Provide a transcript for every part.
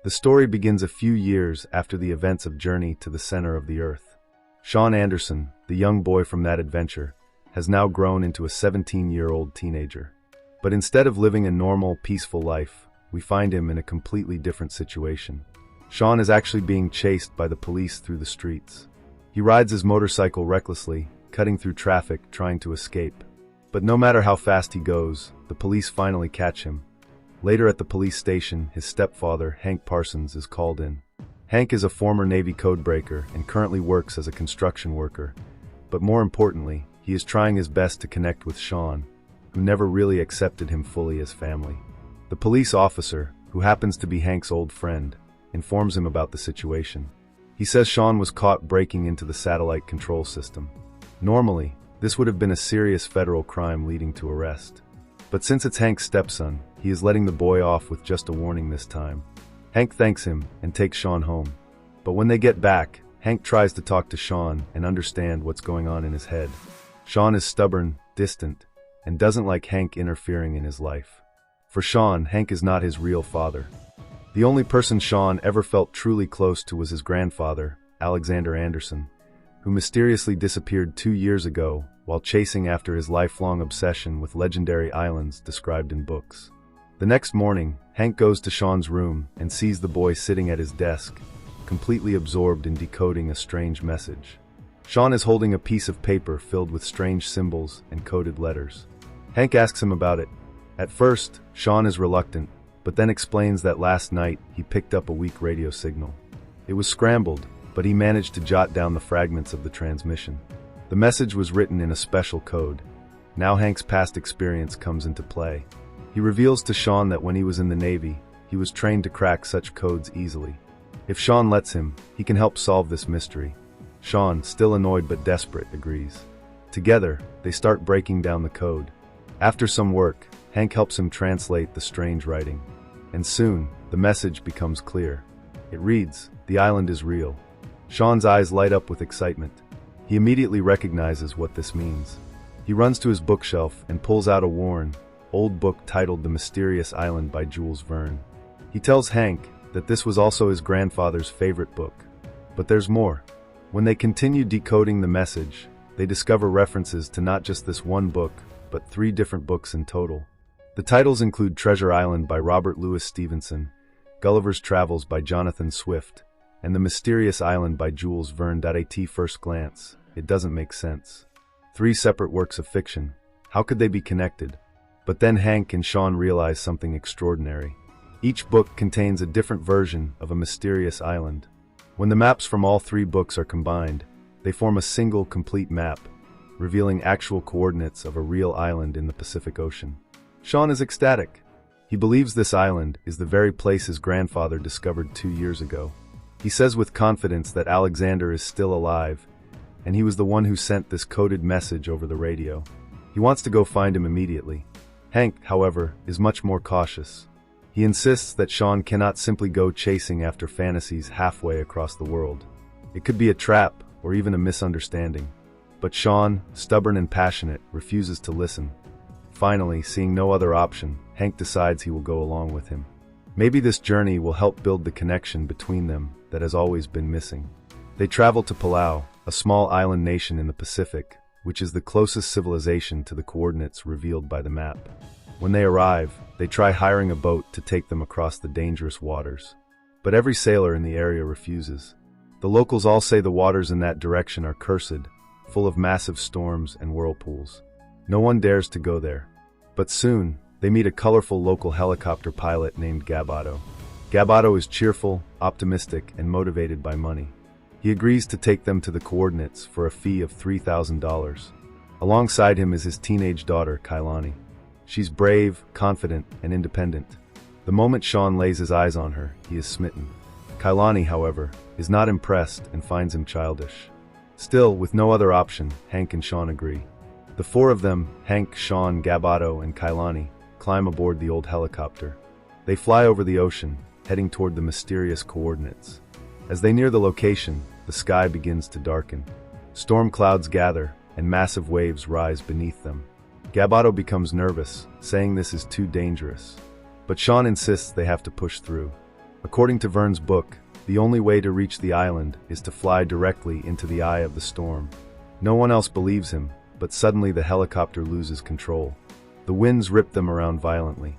The story begins a few years after the events of Journey to the Center of the Earth. Sean Anderson, the young boy from that adventure, has now grown into a 17-year-old teenager. But instead of living a normal, peaceful life, we find him in a completely different situation. Sean is actually being chased by the police through the streets. He rides his motorcycle recklessly, cutting through traffic, trying to escape. But no matter how fast he goes, the police finally catch him. Later at the police station, his stepfather, Hank Parsons, is called in. Hank is a former Navy codebreaker and currently works as a construction worker. But more importantly, he is trying his best to connect with Sean, who never really accepted him fully as family. The police officer, who happens to be Hank's old friend, informs him about the situation. He says Sean was caught breaking into the satellite control system. Normally, this would have been a serious federal crime leading to arrest. But since it's Hank's stepson, he is letting the boy off with just a warning this time. Hank thanks him and takes Sean home. But when they get back, Hank tries to talk to Sean and understand what's going on in his head. Sean is stubborn, distant, and doesn't like Hank interfering in his life. For Sean, Hank is not his real father. The only person Sean ever felt truly close to was his grandfather, Alexander Anderson, who mysteriously disappeared 2 years ago while chasing after his lifelong obsession with legendary islands described in books. The next morning, Hank goes to Sean's room and sees the boy sitting at his desk, completely absorbed in decoding a strange message. Sean is holding a piece of paper filled with strange symbols and coded letters. Hank asks him about it. At first, Sean is reluctant, but then explains that last night he picked up a weak radio signal. It was scrambled, but he managed to jot down the fragments of the transmission. The message was written in a special code. Now Hank's past experience comes into play. He reveals to Sean that when he was in the Navy, he was trained to crack such codes easily. If Sean lets him, he can help solve this mystery. Sean, still annoyed but desperate, agrees. Together, they start breaking down the code. After some work, Hank helps him translate the strange writing. And soon, the message becomes clear. It reads, "The island is real." Sean's eyes light up with excitement. He immediately recognizes what this means. He runs to his bookshelf and pulls out a worn, old book titled The Mysterious Island by Jules Verne. He tells Hank that this was also his grandfather's favorite book. But there's more. When they continue decoding the message, they discover references to not just this one book, but 3 different books in total. The titles include Treasure Island by Robert Louis Stevenson, Gulliver's Travels by Jonathan Swift, and The Mysterious Island by Jules Verne. At first glance, it doesn't make sense. 3 separate works of fiction. How could they be connected? But then Hank and Sean realize something extraordinary. Each book contains a different version of a mysterious island. When the maps from all 3 books are combined, they form a single complete map, revealing actual coordinates of a real island in the Pacific Ocean. Sean is ecstatic. He believes this island is the very place his grandfather discovered 2 years ago. He says with confidence that Alexander is still alive, and he was the one who sent this coded message over the radio. He wants to go find him immediately. Hank, however, is much more cautious. He insists that Sean cannot simply go chasing after fantasies halfway across the world. It could be a trap or even a misunderstanding. But Sean, stubborn and passionate, refuses to listen. Finally, seeing no other option, Hank decides he will go along with him. Maybe this journey will help build the connection between them that has always been missing. They travel to Palau, a small island nation in the Pacific, which is the closest civilization to the coordinates revealed by the map. When they arrive, they try hiring a boat to take them across the dangerous waters. But every sailor in the area refuses. The locals all say the waters in that direction are cursed, full of massive storms and whirlpools. No one dares to go there. But soon, they meet a colorful local helicopter pilot named Gabato. Gabato is cheerful, optimistic, and motivated by money. He agrees to take them to the coordinates for a fee of $3,000. Alongside him is his teenage daughter, Kailani. She's brave, confident, and independent. The moment Sean lays his eyes on her, he is smitten. Kailani, however, is not impressed and finds him childish. Still, with no other option, Hank and Sean agree. The 4 of them, Hank, Sean, Gabato, and Kailani, climb aboard the old helicopter. They fly over the ocean, heading toward the mysterious coordinates. As they near the location, the sky begins to darken. Storm clouds gather, and massive waves rise beneath them. Gabato becomes nervous, saying this is too dangerous. But Sean insists they have to push through. According to Vern's book, the only way to reach the island is to fly directly into the eye of the storm. No one else believes him, but suddenly the helicopter loses control. The winds rip them around violently.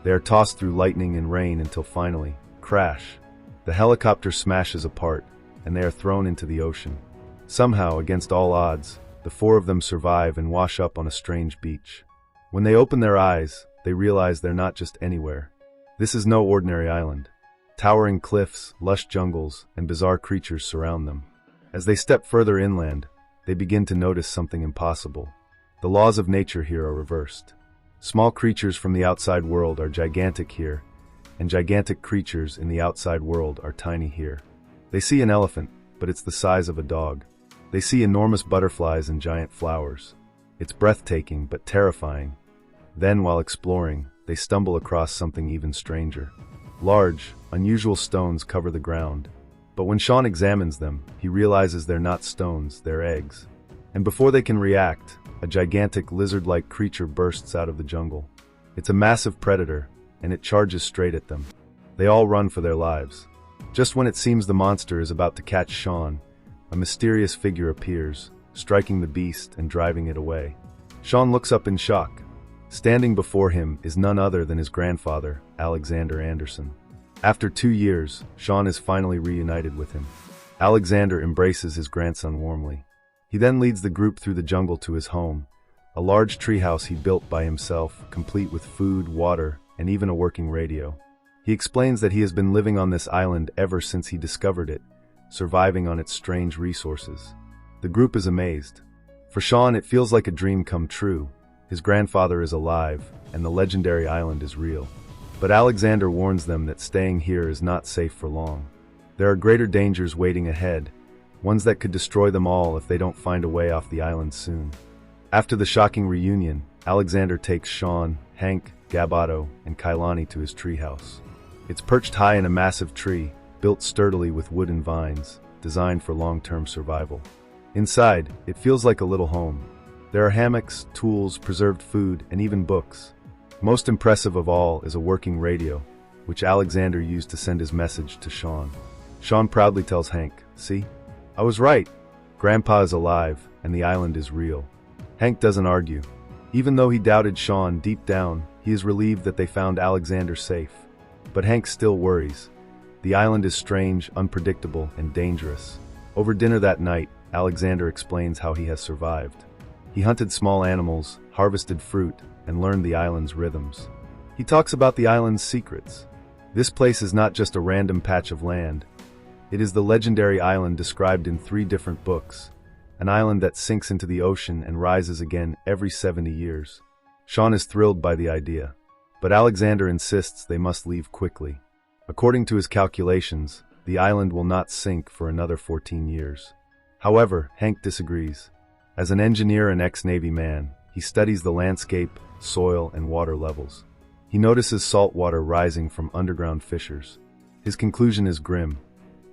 They are tossed through lightning and rain until finally, crash. The helicopter smashes apart, and they are thrown into the ocean. Somehow, against all odds, the four of them survive and wash up on a strange beach. When they open their eyes, they realize they're not just anywhere. This is no ordinary island. Towering cliffs, lush jungles, and bizarre creatures surround them. As they step further inland, they begin to notice something impossible. The laws of nature here are reversed. Small creatures from the outside world are gigantic here, and gigantic creatures in the outside world are tiny here. They see an elephant, but it's the size of a dog. They see enormous butterflies and giant flowers. It's breathtaking but terrifying. Then, while exploring, they stumble across something even stranger. Large, unusual stones cover the ground. But when Sean examines them, he realizes they're not stones, they're eggs. And before they can react, a gigantic lizard-like creature bursts out of the jungle. It's a massive predator, and it charges straight at them. They all run for their lives. Just when it seems the monster is about to catch Sean, a mysterious figure appears, striking the beast and driving it away. Sean looks up in shock. Standing before him is none other than his grandfather, Alexander Anderson. After 2 years, Sean is finally reunited with him. Alexander embraces his grandson warmly. He then leads the group through the jungle to his home, a large treehouse he built by himself, complete with food, water, and even a working radio. He explains that he has been living on this island ever since he discovered it, surviving on its strange resources. The group is amazed. For Sean, it feels like a dream come true. His grandfather is alive, and the legendary island is real. But Alexander warns them that staying here is not safe for long. There are greater dangers waiting ahead, ones that could destroy them all if they don't find a way off the island soon. After the shocking reunion, Alexander takes Sean, Hank, Gabato, and Kailani to his treehouse. It's perched high in a massive tree, built sturdily with wooden vines, designed for long-term survival. Inside, it feels like a little home. There are hammocks, tools, preserved food, and even books. Most impressive of all is a working radio, which Alexander used to send his message to Sean. Sean proudly tells Hank, "See? I was right. Grandpa is alive, and the island is real." Hank doesn't argue. Even though he doubted Sean deep down, he is relieved that they found Alexander safe. But Hank still worries. The island is strange, unpredictable, and dangerous. Over dinner that night, Alexander explains how he has survived. He hunted small animals, harvested fruit, and learned the island's rhythms. He talks about the island's secrets. This place is not just a random patch of land. It is the legendary island described in 3 different books, an island that sinks into the ocean and rises again every 70 years. Sean is thrilled by the idea, but Alexander insists they must leave quickly. According to his calculations, the island will not sink for another 14 years. However, Hank disagrees. As an engineer and ex-Navy man, he studies the landscape, soil, and water levels. He notices salt water rising from underground fissures. His conclusion is grim.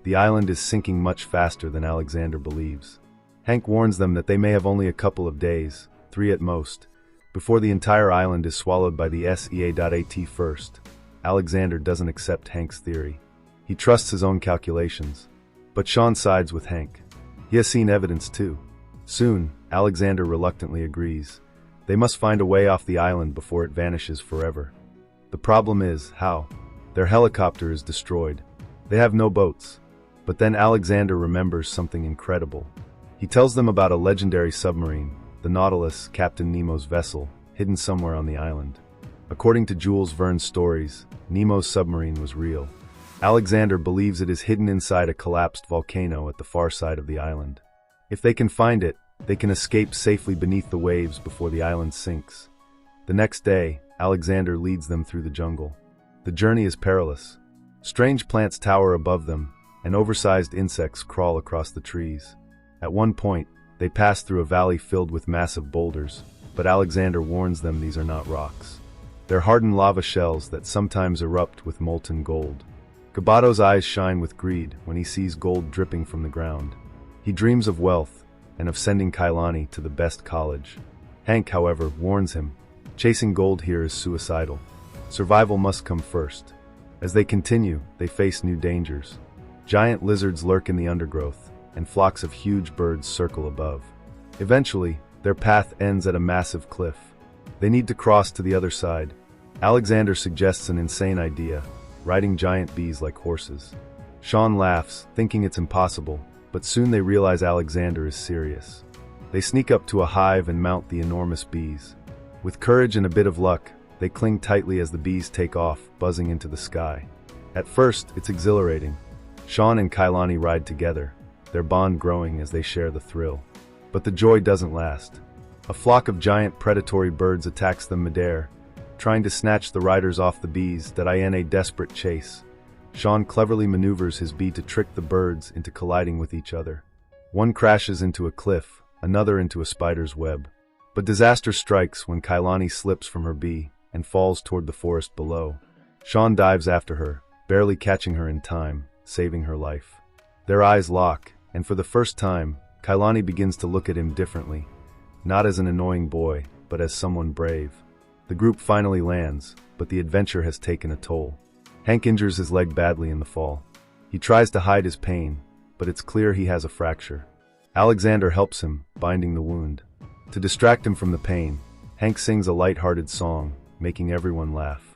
The island is sinking much faster than Alexander believes. Hank warns them that they may have only a couple of days, 3 at most, before the entire island is swallowed by the SEA.AT first. Alexander doesn't accept Hank's theory. He trusts his own calculations. But Sean sides with Hank. He has seen evidence too. Soon, Alexander reluctantly agrees. They must find a way off the island before it vanishes forever. The problem is, how? Their helicopter is destroyed. They have no boats. But then Alexander remembers something incredible. He tells them about a legendary submarine, the Nautilus, Captain Nemo's vessel, hidden somewhere on the island. According to Jules Verne's stories, Nemo's submarine was real. Alexander believes it is hidden inside a collapsed volcano at the far side of the island. If they can find it, they can escape safely beneath the waves before the island sinks. The next day, Alexander leads them through the jungle. The journey is perilous. Strange plants tower above them, and oversized insects crawl across the trees. At one point, they pass through a valley filled with massive boulders, but Alexander warns them these are not rocks. They're hardened lava shells that sometimes erupt with molten gold. Gabato's eyes shine with greed when he sees gold dripping from the ground. He dreams of wealth and of sending Kailani to the best college. Hank, however, warns him, chasing gold here is suicidal. Survival must come first. As they continue, they face new dangers. Giant lizards lurk in the undergrowth, and flocks of huge birds circle above. Eventually, their path ends at a massive cliff. They need to cross to the other side. Alexander suggests an insane idea: riding giant bees like horses. Sean laughs, thinking it's impossible, but soon they realize Alexander is serious. They sneak up to a hive and mount the enormous bees. With courage and a bit of luck, they cling tightly as the bees take off, buzzing into the sky. At first, it's exhilarating. Sean and Kailani ride together, their bond growing as they share the thrill. But the joy doesn't last. A flock of giant predatory birds attacks them midair, trying to snatch the riders off the bees that in a desperate chase. Sean cleverly maneuvers his bee to trick the birds into colliding with each other. One crashes into a cliff, another into a spider's web. But disaster strikes when Kailani slips from her bee and falls toward the forest below. Sean dives after her, barely catching her in time, saving her life. Their eyes lock, and for the first time, Kailani begins to look at him differently. Not as an annoying boy, but as someone brave. The group finally lands, but the adventure has taken a toll. Hank injures his leg badly in the fall. He tries to hide his pain, but it's clear he has a fracture. Alexander helps him, binding the wound. To distract him from the pain, Hank sings a light-hearted song, making everyone laugh.